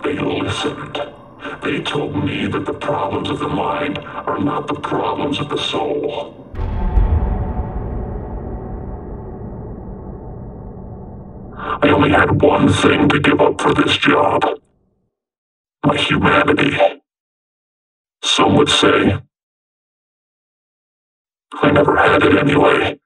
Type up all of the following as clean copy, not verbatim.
They listened. They told me that the problems of the mind are not the problems of the soul. I only had one thing to give up for this job. My humanity. Some would say I never had it anyway.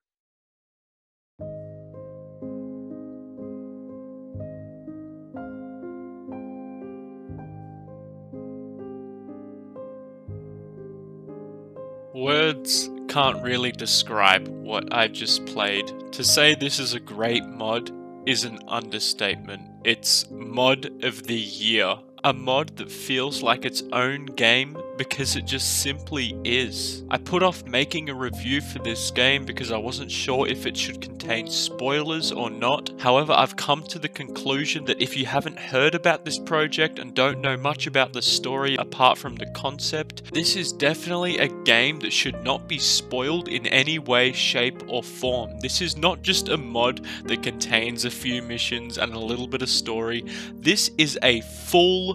Words can't really describe what I just played. To say this is a great mod is an understatement. It's mod of the year. A mod that feels like its own game because it just simply is. I put off making a review for this game because I wasn't sure if it should contain spoilers or not. However, I've come to the conclusion that if you haven't heard about this project and don't know much about the story apart from the concept, this is definitely a game that should not be spoiled in any way, shape or form. This is not just a mod that contains a few missions and a little bit of story. This is a full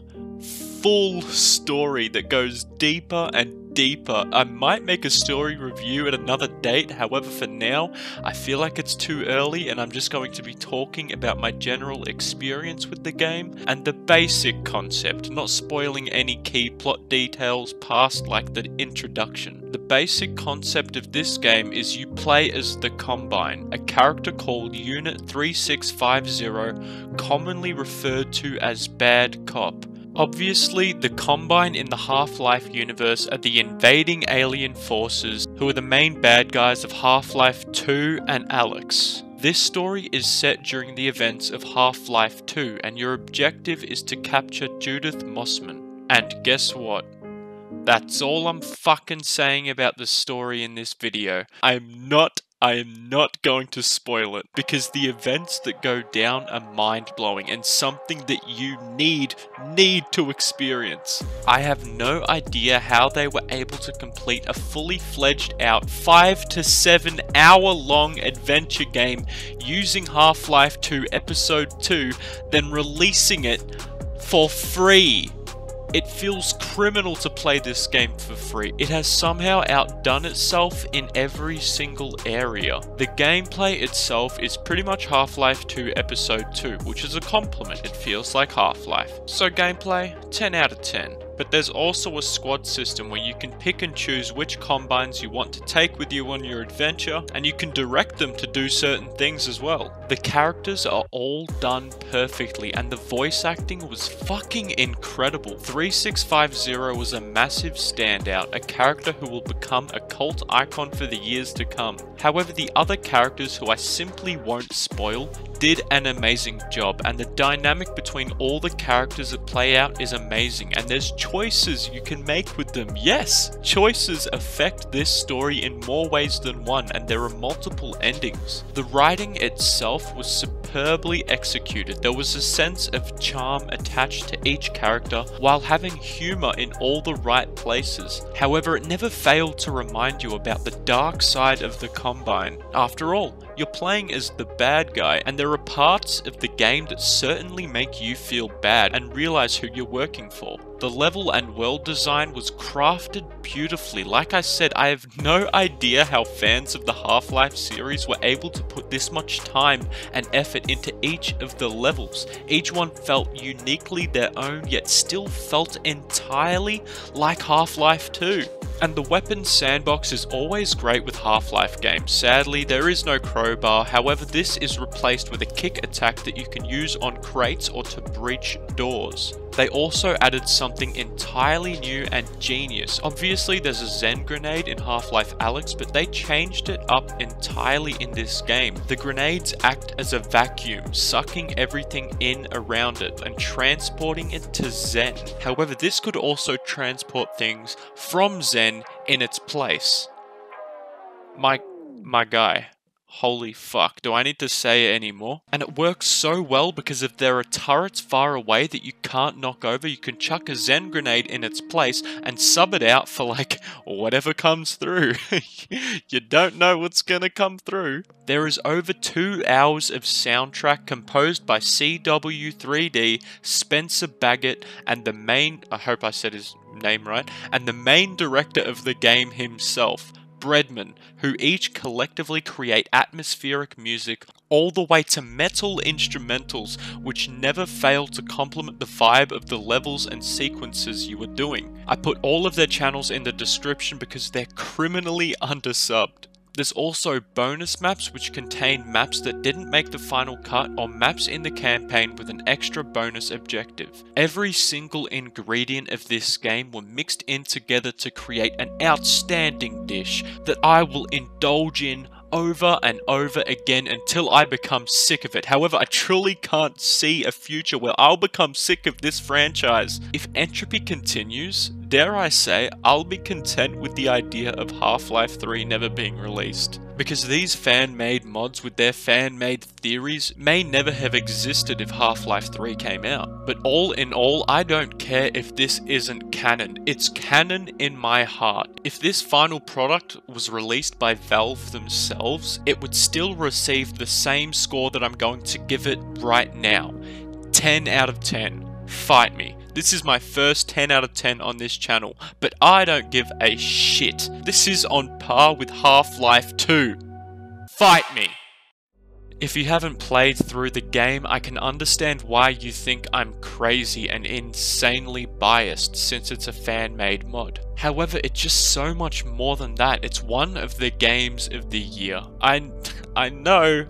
story that goes deeper and deeper. I might make a story review at another date, however for now I feel like it's too early and I'm just going to be talking about my general experience with the game and the basic concept, not spoiling any key plot details past like the introduction. The basic concept of this game is you play as the Combine, a character called Unit 3650, commonly referred to as Bad Cop. Obviously, the Combine in the Half-Life universe are the invading alien forces who are the main bad guys of Half-Life 2 and Alyx. This story is set during the events of Half-Life 2 and your objective is to capture Judith Mossman. And guess what? That's all I'm fucking saying about the story in this video. I am not going to spoil it because the events that go down are mind-blowing and something that you need to experience. I have no idea how they were able to complete a fully fledged out 5 to 7 hour long adventure game using Half-Life 2 Episode 2, then releasing it for free. It feels criminal to play this game for free. It has somehow outdone itself in every single area. The gameplay itself is pretty much Half-Life 2 Episode 2, which is a compliment. It feels like Half-Life. So gameplay, 10 out of 10. But there's also a squad system where you can pick and choose which combines you want to take with you on your adventure, and you can direct them to do certain things as well. The characters are all done perfectly, and the voice acting was fucking incredible. 3650 was a massive standout, a character who will become a cult icon for the years to come. However, the other characters who I simply won't spoil did an amazing job, and the dynamic between all the characters that play out is amazing, and there's choices you can make with them. Yes, choices affect this story in more ways than one, and there are multiple endings. The writing itself was superbly executed. There was a sense of charm attached to each character while having humor in all the right places. However, it never failed to remind you about the dark side of the Combine. After all, you're playing as the bad guy, and there are parts of the game that certainly make you feel bad and realize who you're working for. The level and world design was crafted beautifully. Like I said, I have no idea how fans of the Half-Life series were able to put this much time and effort into each of the levels. Each one felt uniquely their own, yet still felt entirely like Half-Life 2. And the weapon sandbox is always great with Half-Life games. Sadly, there is no crowbar, however this is replaced with a kick attack that you can use on crates or to breach doors. They also added something entirely new and genius. Obviously there's a Zen grenade in Half-Life Alyx, but they changed it up entirely in this game. The grenades act as a vacuum, sucking everything in around it and transporting it to Zen. However, this could also transport things from Zen in its place. My guy, Holy fuck, do I need to say it anymore? And it works so well because if there are turrets far away that you can't knock over, you can chuck a Zen grenade in its place and sub it out for like whatever comes through. You don't know what's gonna come through. There is over 2 hours of soundtrack composed by CW3D, Spencer Baggett, and the main, I hope I said his name right, and the main director of the game himself, Breadman, who each collectively create atmospheric music all the way to metal instrumentals which never fail to complement the vibe of the levels and sequences you are doing. I put all of their channels in the description because they're criminally undersubbed. There's also bonus maps which contain maps that didn't make the final cut or maps in the campaign with an extra bonus objective. Every single ingredient of this game were mixed in together to create an outstanding dish that I will indulge in over and over again until I become sick of it. However, I truly can't see a future where I'll become sick of this franchise. If Entropy continues, dare I say, I'll be content with the idea of Half-Life 3 never being released. Because these fan-made mods with their fan-made theories may never have existed if Half-Life 3 came out. But all in all, I don't care if this isn't canon. It's canon in my heart. If this final product was released by Valve themselves, it would still receive the same score that I'm going to give it right now. 10 out of 10. Fight me. This is my first 10 out of 10 on this channel, but I don't give a shit. This is on par with Half-Life 2. Fight me! If you haven't played through the game, I can understand why you think I'm crazy and insanely biased since it's a fan-made mod. However, it's just so much more than that. It's one of the games of the year. I know.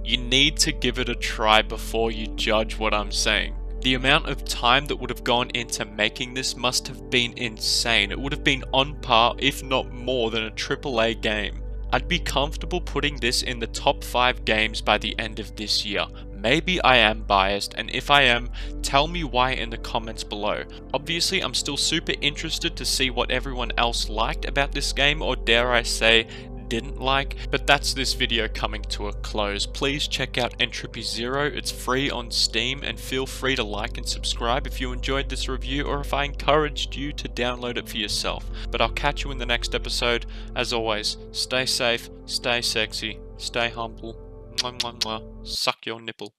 You need to give it a try before you judge what I'm saying. The amount of time that would have gone into making this must have been insane. It would have been on par, if not more, than a AAA game. I'd be comfortable putting this in the top 5 games by the end of this year. Maybe I am biased, and if I am, tell me why in the comments below. Obviously, I'm still super interested to see what everyone else liked about this game, or dare I say, didn't like, but that's this video coming to a close. Please check out Entropy Zero, it's free on Steam, and feel free to like and subscribe if you enjoyed this review or if I encouraged you to download it for yourself. But I'll catch you in the next episode. As always, stay safe, stay sexy, stay humble, mwah, mwah, mwah. Suck your nipple.